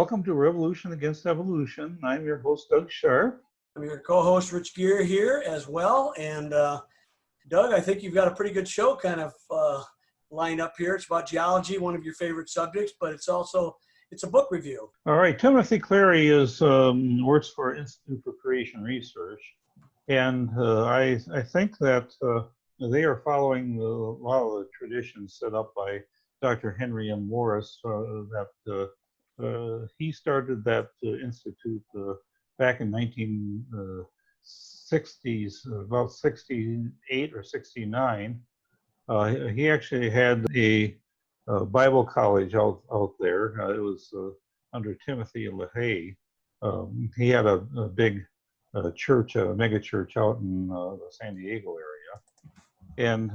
welcome to Revolution Against Evolution. I'm your host, Doug Sharp. I'm your co-host, Rich Gear, here as well. And Doug, I think you've got a pretty good show kind of lined up here. It's about geology, one of your favorite subjects, but it's a book review. All right, Timothy Clary works for Institute for Creation Research, and I think that they are following a lot of the traditions set up by Dr. Henry M. Morris. He started that institute back in 1960s, about 68 or 69. He actually had a Bible college out there. It was under Timothy LaHaye. He had a big church, a mega church out in the San Diego area. And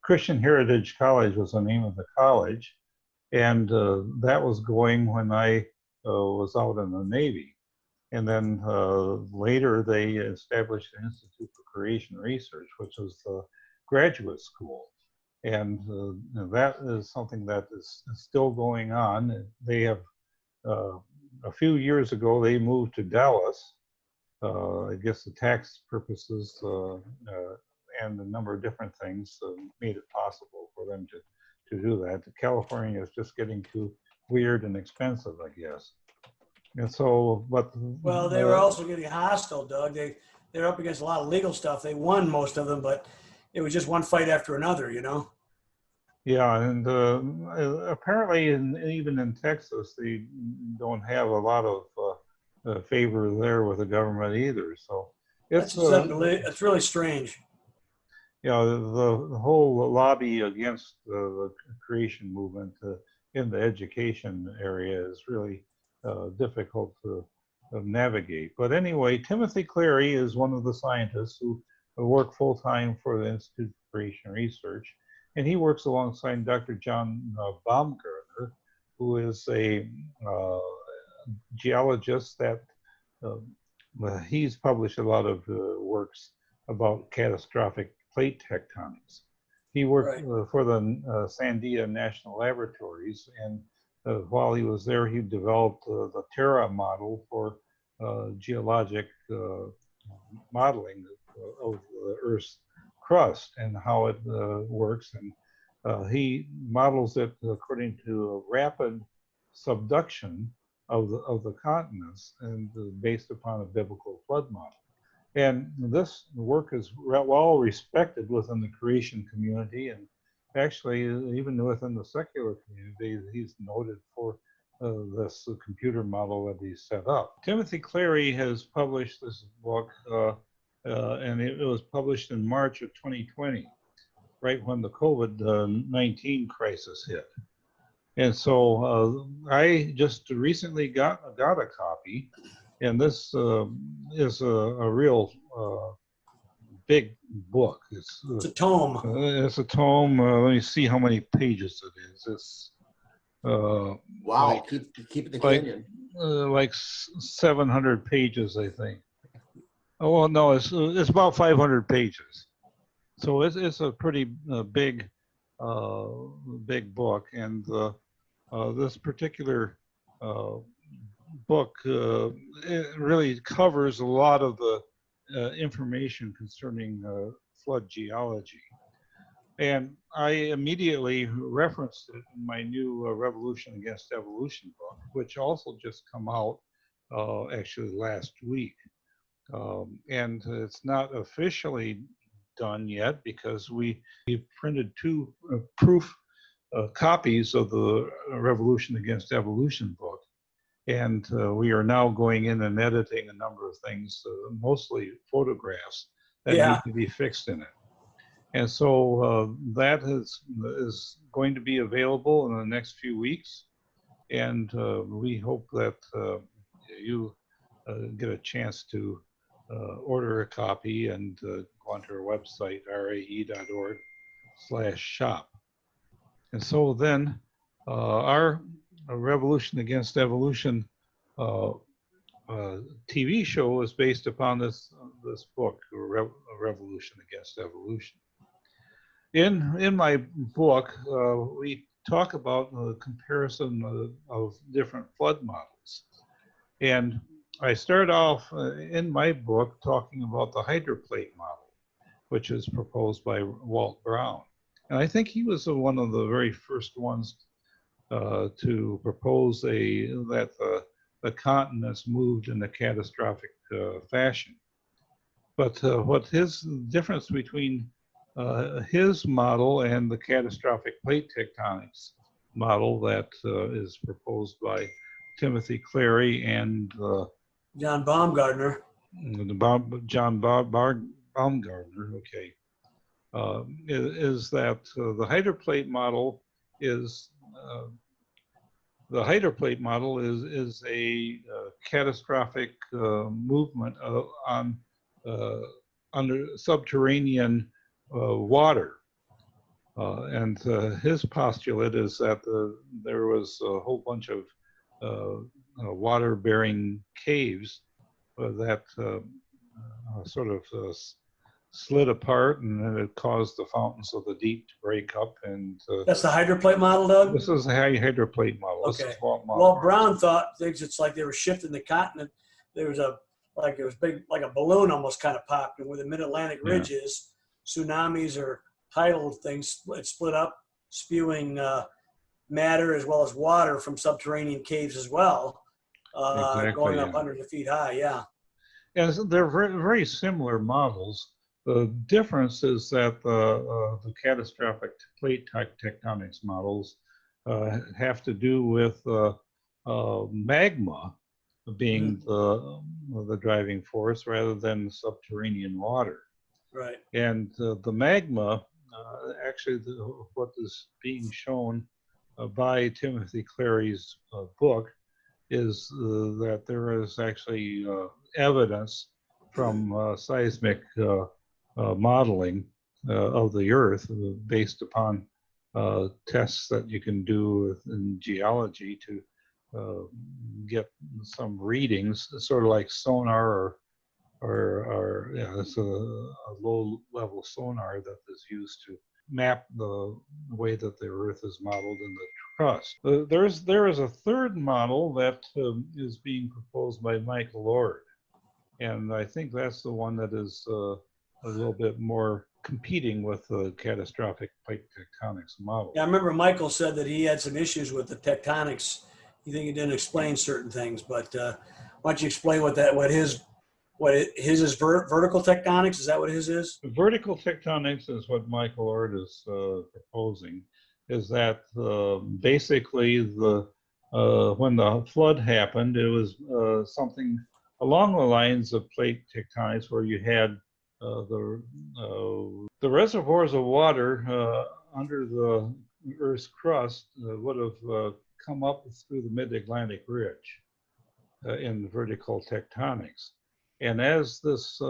Christian Heritage College was the name of the college. And that was going when I was out in the Navy. And then later they established the Institute for Creation Research, which was the graduate school. And that is something that is still going on. They have, a few years ago, they moved to Dallas. I guess the tax purposes and a number of different things made it possible for them to do that. California is just getting too weird and expensive, I guess. And so, well, they were also getting hostile, Doug. They're up against a lot of legal stuff. They won most of them, but it was just one fight after another, you know? Yeah, and apparently, even in Texas, they don't have a lot of favor there with the government either. So it's really strange. Yeah, the whole lobby against the creation movement in the education area is really difficult to navigate. But anyway, Timothy Clary is one of the scientists who work full-time for the Institute for Creation Research, and he works alongside Dr. John Baumgartner, who is a geologist that he's published a lot of works about catastrophic plate tectonics. He worked for the Sandia National Laboratories, and while he was there, he developed the Terra model for geologic modeling of the Earth's crust and how it works. And he models it according to a rapid subduction of the continents and based upon a biblical flood model. And this work is well respected within the creation community, and actually even within the secular community, he's noted for this computer model that he set up. Timothy Clary has published this book, and it was published in March of 2020, right when the COVID-19 crisis hit. And so I just recently got a copy. And this is a real big book. It's a tome. It's a tome. Let me see how many pages it is. It's wow. Keep it the canyon. Like 700 pages, I think. Oh well, no, it's about 500 pages. So it's a pretty big book, and this particular book it really covers a lot of the information concerning flood geology. And I immediately referenced it in my new Revolution Against Evolution book, which also just come out actually last week. And it's not officially done yet because we printed two proof copies of the Revolution Against Evolution book. And we are now going in and editing a number of things, mostly photographs that need to be fixed in it. And so that is going to be available in the next few weeks. And we hope that you get a chance to order a copy and go onto our website, rae.org/shop. And so then our Revolution Against Evolution TV show is based upon this book, Revolution Against Evolution. In my book, we talk about the comparison of different flood models. And I start off in my book talking about the hydroplate model, which is proposed by Walt Brown. And I think he was one of the very first ones to propose that the continents moved in a catastrophic fashion. But what his difference between his model and the catastrophic plate tectonics model that is proposed by Timothy Clary and John Baumgartner. Baumgartner, okay, is that the hydroplate model is a catastrophic movement on under subterranean water. And his postulate is that there was a whole bunch of water-bearing caves that sort of slid apart, and then it caused the fountains of the deep to break up. And that's the hydroplate model, Doug? This is the hydroplate model. Okay. This is Walt Brown thinks it's like they were shifting the continent. There was it was big, like a balloon almost kind of popped, and where the mid-Atlantic ridge is, tsunamis or tidal things, it split up, spewing matter as well as water from subterranean caves as well, going up hundreds of feet high. Yeah. And they're very, very similar models. The difference is that the catastrophic plate tectonics models have to do with magma being the driving force rather than subterranean water. Right. And the magma, actually, what is being shown by Timothy Clary's book is that there is actually evidence from seismic modeling of the Earth based upon tests that you can do in geology to get some readings, sort of like sonar or it's a low-level sonar that is used to map the way that the Earth is modeled in the crust. There is a third model that is being proposed by Michael Lord, and I think that's the one that is a little bit more competing with the catastrophic plate tectonics model. Yeah, I remember Michael said that he had some issues with the tectonics. You think he didn't explain certain things, but why don't you explain what his is vertical tectonics? Is that what his is? Vertical tectonics is what Michael Lord is proposing. Is that basically when the flood happened, it was something along the lines of plate tectonics, where you had the reservoirs of water under the Earth's crust would have come up through the mid-Atlantic ridge in vertical tectonics. And as this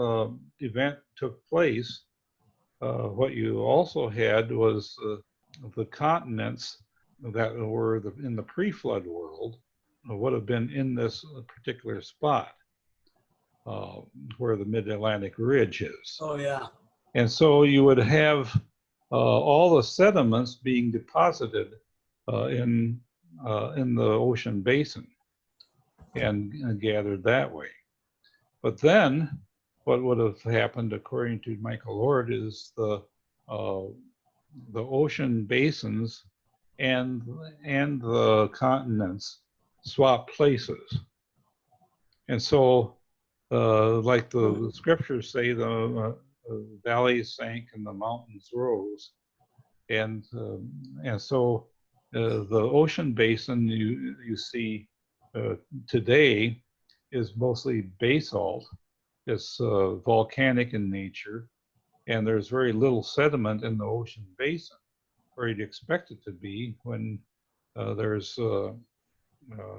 event took place, what you also had was the continents that were in the pre-flood world would have been in this particular spot where the mid-Atlantic ridge is. Oh, yeah. And so you would have all the sediments being deposited in the ocean basin and gathered that way. But then what would have happened, according to Michael Lord, is the ocean basins and the continents swap places. And so, like the scriptures say, the valleys sank and the mountains rose. And so the ocean basin you see today is mostly basalt. It's volcanic in nature, and there's very little sediment in the ocean basin, where you'd expect it to be when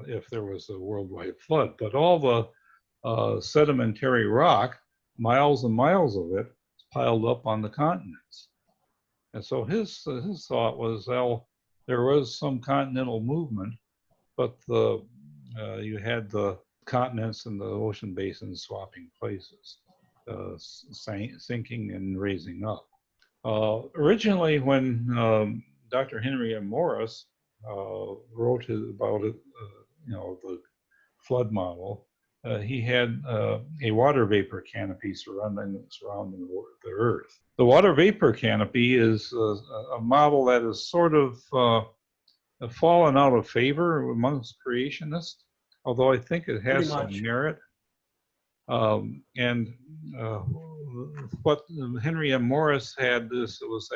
if there was a worldwide flood. But all the sedimentary rock, miles and miles of it, is piled up on the continents. And so his thought was, well, there was some continental movement, but you had the continents and the ocean basins swapping places, sinking and raising up. Originally, when Dr. Henry M. Morris wrote about it, the flood model, he had a water vapor canopy surrounding the Earth. The water vapor canopy is a model that is sort of fallen out of favor amongst creationists, although I think it has some merit. And what Henry M. Morris had this was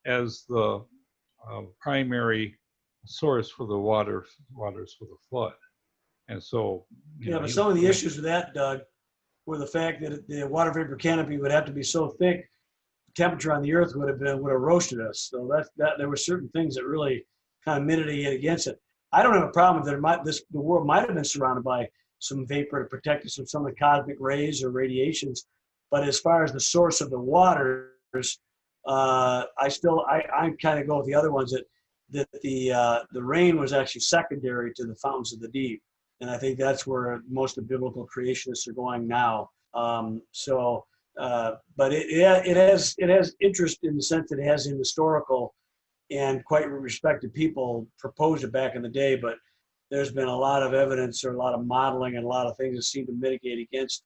as the primary source for the waters for the flood. And so, yeah, but some of the issues with that, Doug, were the fact that the water vapor canopy would have to be so thick, the temperature on the Earth would have roasted us. So that there were certain things that really kind of mitigated against it. I don't have a problem that the world might have been surrounded by some vapor to protect us from some of the cosmic rays or radiations, but as far as the source of the waters, I kind of go with the other ones that the rain was actually secondary to the fountains of the deep. And I think that's where most of the biblical creationists are going now. But it has interest in the sense that it has in historical and quite respected people proposed it back in the day. But there's been a lot of evidence or a lot of modeling and a lot of things that seem to mitigate against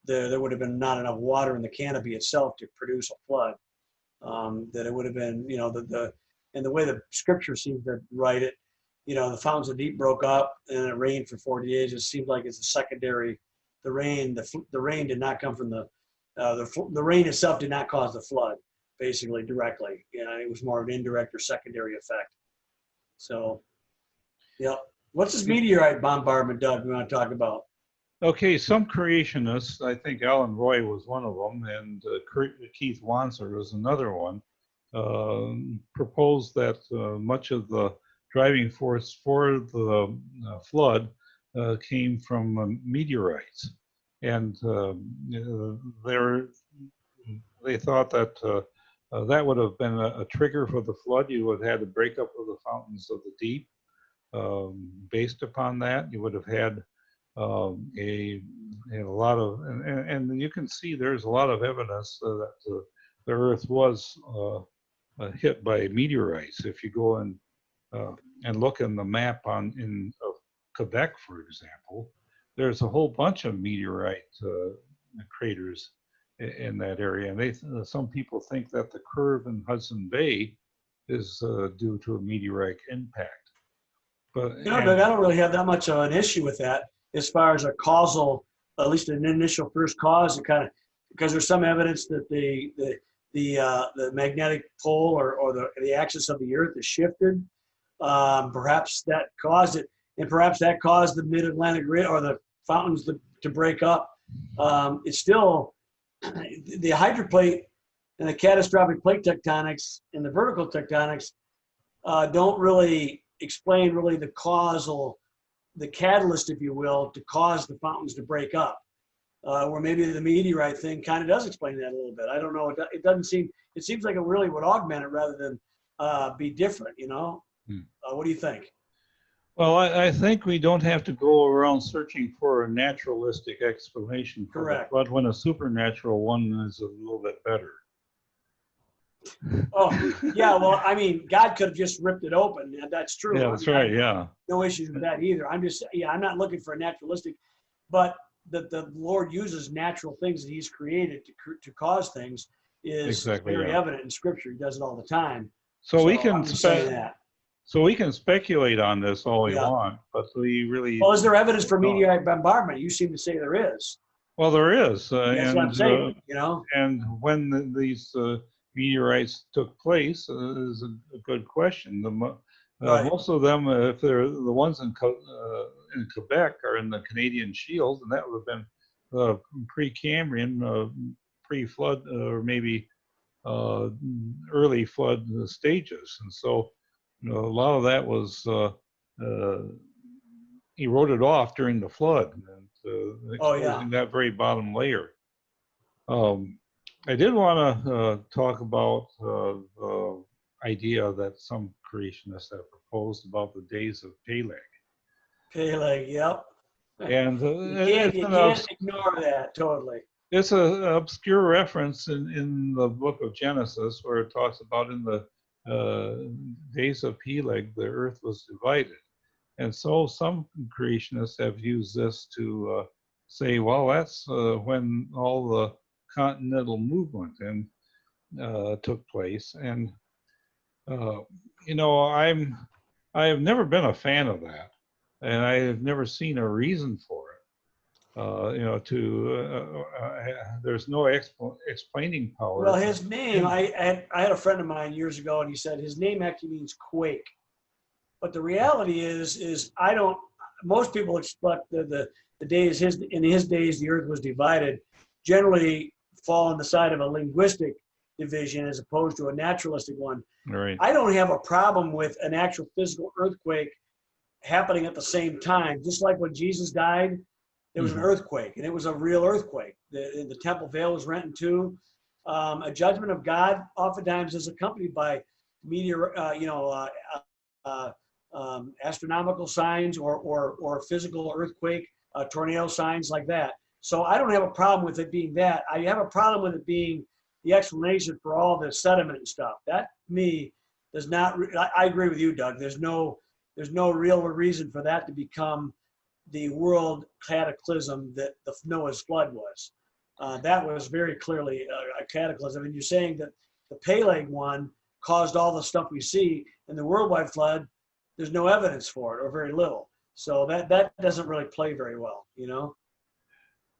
there would have been not enough water in the canopy itself to produce a flood. That it would have been, and the way the scripture seems to write it, the fountains of deep broke up and it rained for 40 days. It seems like it's a secondary. The rain did not come from the rain itself did not cause the flood, basically directly. It was more of an indirect or secondary effect. So, yeah. What's this meteorite bombardment, Doug, we want to talk about? Okay, some creationists, I think Alan Roy was one of them, and Keith Wanzer was another one, proposed that much of the driving force for the flood came from meteorites. And they thought that that would have been a trigger for the flood. You would have had a breakup of the fountains of the deep. Based upon that, you would have had a lot of, and you can see there's a lot of evidence that the Earth was hit by meteorites. If you go and look in the map of Quebec, for example, there's a whole bunch of meteorite craters in that area, and some people think that the curve in Hudson Bay is due to a meteorite impact. But Doug, I don't really have that much of an issue with that as far as a causal, at least an initial first cause. Because there's some evidence that the magnetic pole or the axis of the Earth is shifted. Perhaps that caused it, and perhaps that caused the mid-Atlantic rim or the fountains to break up. It's still the hydroplate and the catastrophic plate tectonics and the vertical tectonics don't really explain the catalyst, if you will, to cause the fountains to break up. Or maybe the meteorite thing kind of does explain that a little bit. I don't know. It doesn't seem. It seems like it really would augment it rather than be different. What do you think? Well, I think we don't have to go around searching for a naturalistic explanation for Correct. it, but when a supernatural one is a little bit better. Oh, yeah. Well, I mean, God could have just ripped it open. That's true. Yeah, that's right. Yeah. No issues with that either. I'm not looking for a naturalistic, but the Lord uses natural things that He's created to cause things is very evident in Scripture. He does it all the time. So we can speculate on this all we want, but we really. Well, is there evidence for meteorite bombardment? You seem to say there is. Well, there is. That's what I'm saying. And when these meteorites took place is a good question. Most of them, if they're the ones in Quebec, are in the Canadian Shield, and that would have been pre-Cambrian, pre-flood, or maybe early flood stages. And so, a lot of that was eroded off during the flood, and exposing that very bottom layer. I did want to talk about the idea that some creationists have proposed about the days of Peleg. Peleg, yep. And you can't ignore that totally. It's an obscure reference in the book of Genesis where it talks about in the days of Peleg, the earth was divided. And so some creationists have used this to say, well, that's when all the Continental movement and took place. And you know, I have never been a fan of that, and I have never seen a reason for it. You know, there's no explaining power. Well, his name, I had a friend of mine years ago, and he said his name actually means quake. But the reality is I don't. Most people expect the days in his days the Earth was divided, generally fall on the side of a linguistic division as opposed to a naturalistic one. Right. I don't have a problem with an actual physical earthquake happening at the same time. Just like when Jesus died, there was an earthquake, and it was a real earthquake. The Temple Veil was rent in two. A judgment of God oftentimes is accompanied by astronomical signs or physical earthquake, tornado signs like that. So I don't have a problem with it being that. I have a problem with it being the explanation for all the sediment and stuff. That, to me, does not. I agree with you, Doug. There's no real reason for that to become the world cataclysm that the Noah's flood was. That was very clearly a cataclysm. And you're saying that the Peleg one caused all the stuff we see, and the worldwide flood, there's no evidence for it, or very little. So that doesn't really play very well, you know.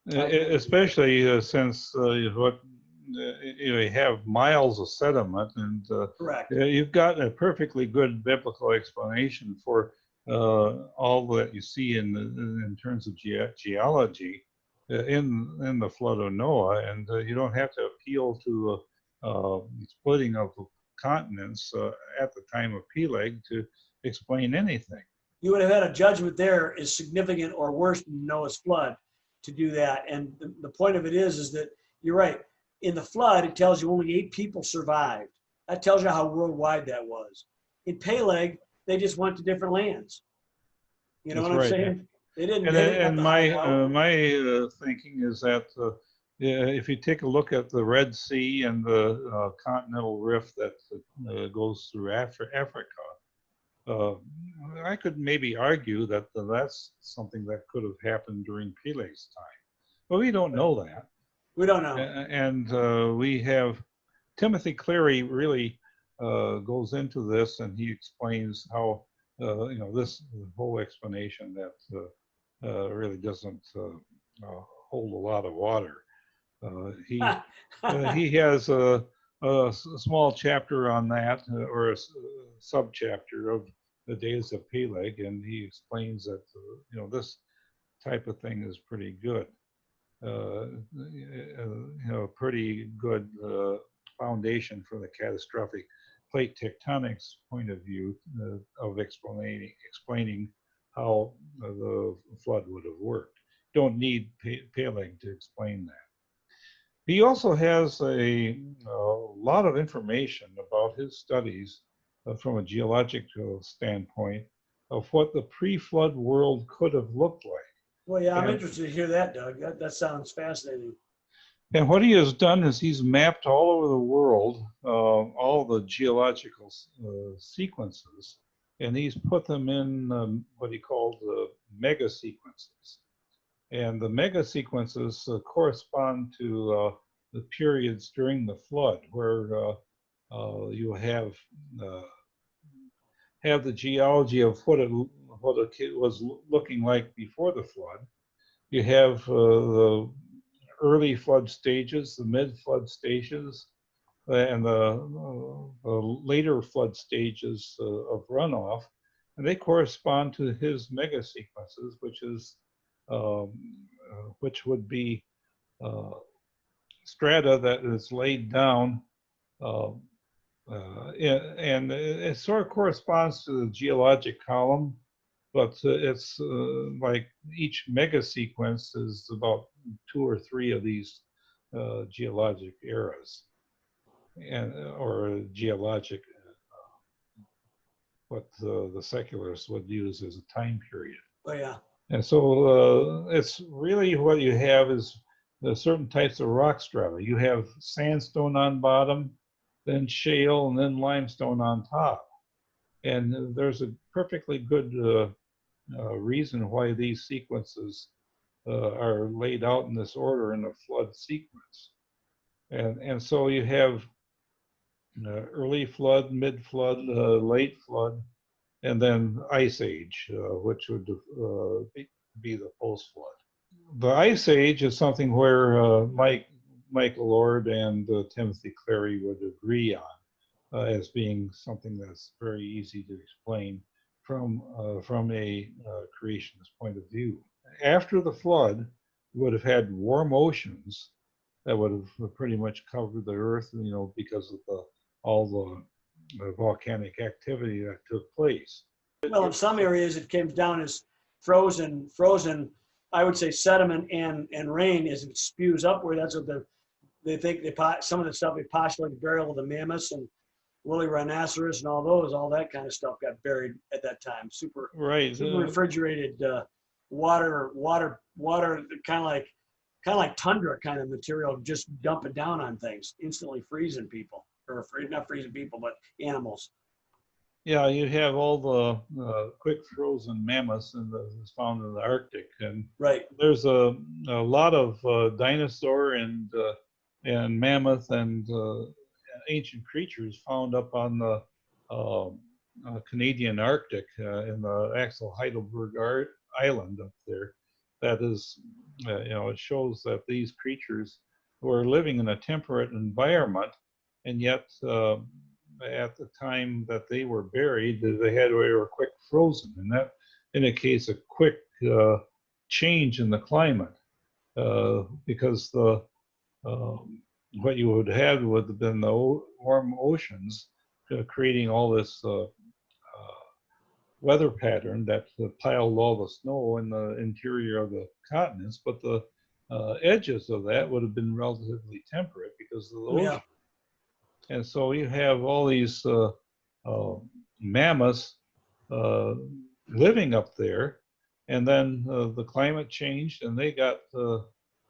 Especially since what you have miles of sediment, and correct. You've got a perfectly good biblical explanation for all that you see in terms of geology in the flood of Noah, and you don't have to appeal to splitting of the continents at the time of Peleg to explain anything. You would have had a judgment there is significant or worse than Noah's flood to do that. And the point of it is that you're right. In the flood, it tells you only 8 people survived. That tells you how worldwide that was. In Peleg, they just went to different lands. You know That's what I'm right. saying? They didn't. And my thinking is that if you take a look at the Red Sea and the continental rift that goes through Africa, I could maybe argue that that's something that could have happened during Peleg's time, but we don't know that. We don't know. And we have Timothy Clary really goes into this, and he explains how you know, this whole explanation that really doesn't hold a lot of water. He has a small chapter on that, or a sub-chapter of the days of Peleg, and he explains that you know, this type of thing is pretty good. You know, pretty good foundation for the catastrophic plate tectonics point of view of explaining how the flood would have worked. Don't need Peleg to explain that. He also has a lot of information about his studies from a geological standpoint of what the pre-flood world could have looked like. Well, yeah, I'm interested to hear that, Doug. That sounds fascinating. And what he has done is he's mapped all over the world all the geological sequences, and he's put them in what he called mega sequences. And the mega sequences correspond to the periods during the flood, where you have the geology of what it was looking like before the flood. You have the early flood stages, the mid-flood stages, and the later flood stages of runoff, and they correspond to his mega sequences, which would be strata that is laid down, and it sort of corresponds to the geologic column, but it's like each mega sequence is about 2 or 3 of these geologic eras, and or geologic, what the secularists would use as a time period. Oh yeah. And so it's really what you have is certain types of rock strata. You have sandstone on bottom, then shale, and then limestone on top. And there's a perfectly good reason why these sequences are laid out in this order in the flood sequence. And so you have early flood, mid flood, late flood, and then ice age, which would be the post flood. The ice age is something where Michael Lord and Timothy Clary would agree on as being something that's very easy to explain from a creationist point of view. After the flood, you would have had warm oceans that would have pretty much covered the earth, because of all the volcanic activity that took place. Well, in some areas it came down as frozen, I would say sediment and rain as it spews upward. That's what they think some of the stuff they postulate the burial of the mammoths and woolly rhinoceros and all that kind of stuff got buried at that time. Super refrigerated water, kind of like tundra kind of material, just dump it down on things, instantly freezing people, or not freezing people, but animals. Yeah, you have all the quick frozen mammoths that's found in the Arctic, and there's a lot of dinosaur and mammoth and ancient creatures found up on the Canadian Arctic in the Axel Heidelberg Island up there. That is, it shows that these creatures were living in a temperate environment, and yet at the time that they were buried, they were quick frozen, and that indicates a quick change in the climate, because what you would have been the warm oceans creating all this weather pattern that piled all the snow in the interior of the continents, but the edges of that would have been relatively temperate because of the ocean. Yeah. And so you have all these mammoths living up there, and then the climate changed and they got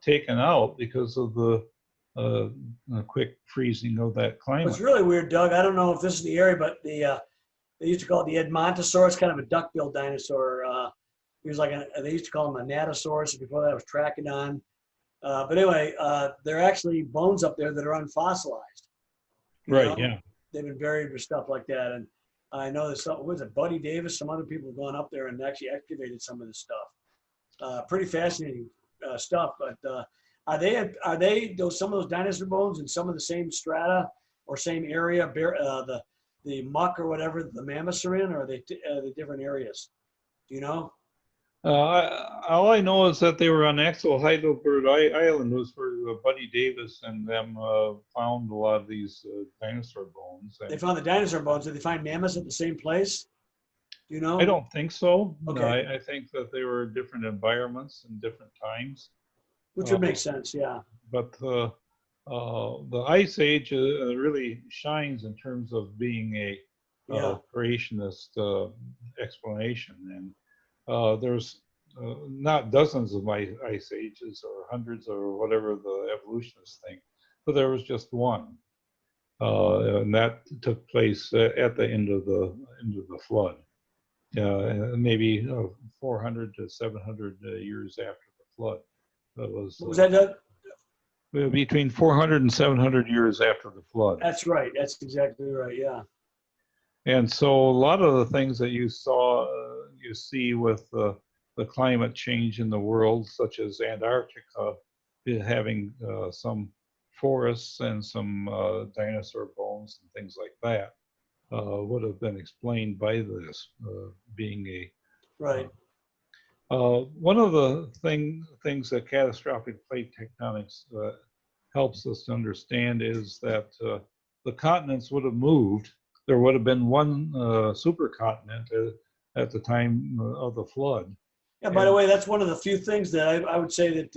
taken out because of the quick freezing of that climate. It's really weird, Doug. I don't know if this is the area, but they used to call it the Edmontosaurus, kind of a duck-billed dinosaur. He was they used to call him a Natosaurus. Before that was Trachodon. But anyway, there are actually bones up there that are unfossilized. Right, yeah. They've been buried with stuff like that. And I know there's Buddy Davis, some other people have gone up there and actually excavated some of this stuff. Pretty fascinating stuff. But are they some of those dinosaur bones in some of the same strata or same area, the muck or whatever the mammoths are in, or are they different areas? Do you know? All I know is that they were on Axel Heidelberg Island, was where Buddy Davis and them found a lot of these dinosaur bones. They found the dinosaur bones. Did they find mammoths at the same place? Do you know? I don't think so. Okay. No, I think that they were different environments and different times. Which would make sense, yeah. But the Ice Age really shines in terms of being a creationist explanation. And there's not dozens of Ice Ages or hundreds or whatever the evolutionists think, but there was just one. And that took place at the end of the flood. Maybe 400 to 700 years after the flood. That was, what was that, Doug? Between 400 and 700 years after the flood. That's right. That's exactly right. Yeah. And so a lot of the things that you see with the climate change in the world, such as Antarctica having some forests and some dinosaur bones and things like that, would have been explained by this being a right. One of the things that catastrophic plate tectonics helps us to understand is that the continents would have moved. There would have been one supercontinent at the time of the flood. Yeah, by the way, that's one of the few things that I would say that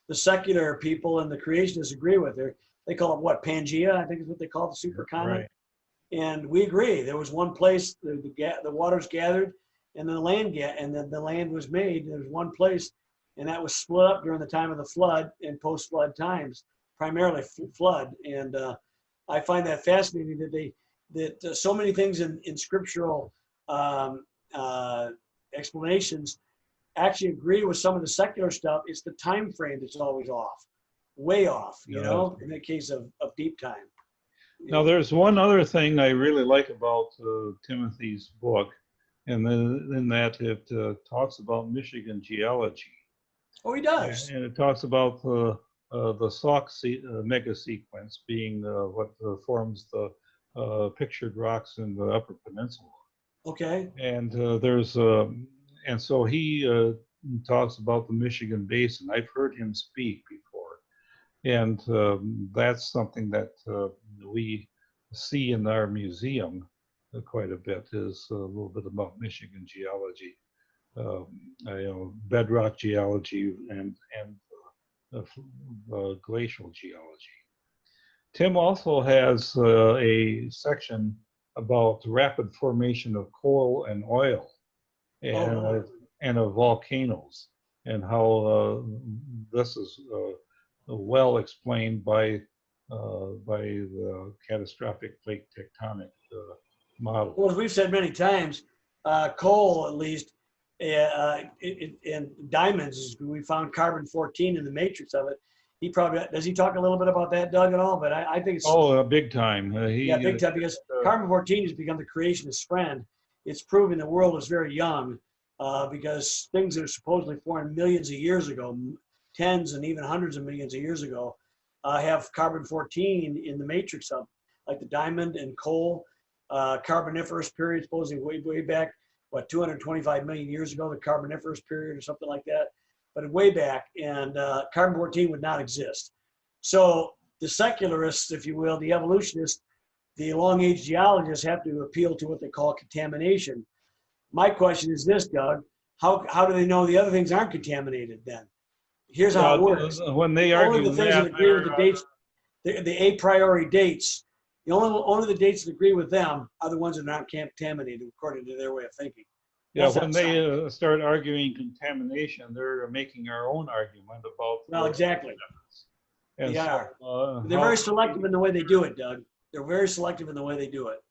the secular people and the creationists agree with. They call it what, Pangea, I think is what they call the supercontinent. Right. And we agree. There was one place, the waters gathered, and the land was made. There was one place, and that was split up during the time of the flood and post-flood times, primarily flood. And I find that fascinating that so many things in scriptural explanations actually agree with some of the secular stuff. It's the time frame that's always off, way off, you know, in the case of deep time. Now, there's one other thing I really like about Timothy's book, and in that it talks about Michigan geology. Oh, he does. And it talks about the Sauk mega sequence being what forms the pictured rocks in the Upper Peninsula. Okay. And and so he talks about the Michigan Basin. I've heard him speak before, and that's something that we see in our museum quite a bit. Is a little bit about Michigan geology, bedrock geology, and glacial geology. Tim also has a section about the rapid formation of coal and oil and of volcanoes, and how this is well explained by the catastrophic plate tectonic model. Well, as we've said many times, coal, at least, in diamonds, we found carbon-14 in the matrix of it. He probably, does he talk a little bit about that, Doug, at all? But I think it's big time. Big time, because carbon-14 has become the creationist friend. It's proving the world is very young, because things that are supposedly formed millions of years ago, tens and even hundreds of millions of years ago, have carbon-14 in the matrix of, like the diamond and coal. Carboniferous period, supposedly way back, what, 225 million years ago, the Carboniferous period or something like that, but way back, and carbon-14 would not exist. So the secularists, if you will, the evolutionists, the long-age geologists have to appeal to what they call contamination. My question is this, Doug, how do they know the other things aren't contaminated then? Here's how it works. When they argue only the things that agree with the dates, the a priori dates, only the dates that agree with them are the ones that are not contaminated according to their way of thinking. Yeah, when they start arguing contamination, they're making our own argument about. Well, exactly. And they are. They're very selective in the way they do it, Doug. They're very selective in the way they do it.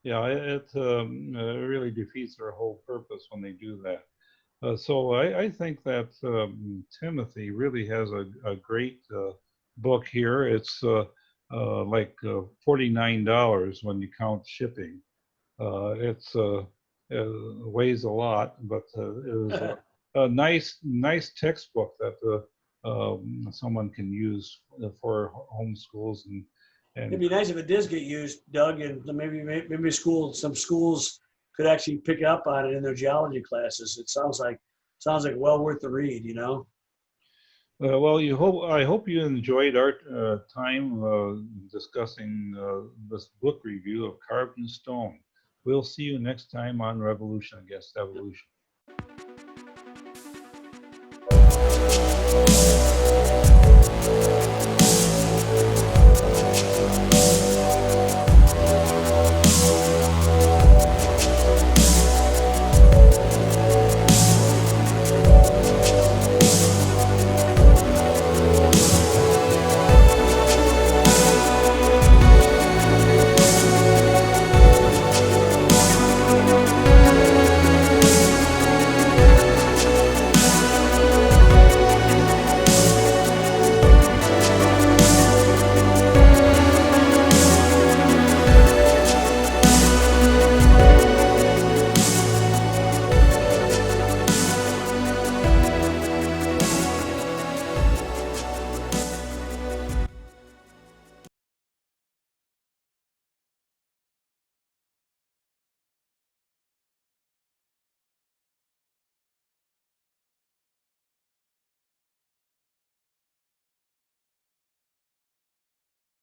Yeah, it really defeats their whole purpose when they do that. So I think that Timothy really has a great book here. It's like $49 when you count shipping. It's weighs a lot, but it was a nice textbook that someone can use for home schools and. It'd be nice if it does get used, Doug, and maybe some schools could actually pick up on it in their geology classes. It sounds like well worth the read, you know. Well, I hope you enjoyed our time discussing this book review of Carved in Stone. We'll see you next time on Revolution Against Evolution.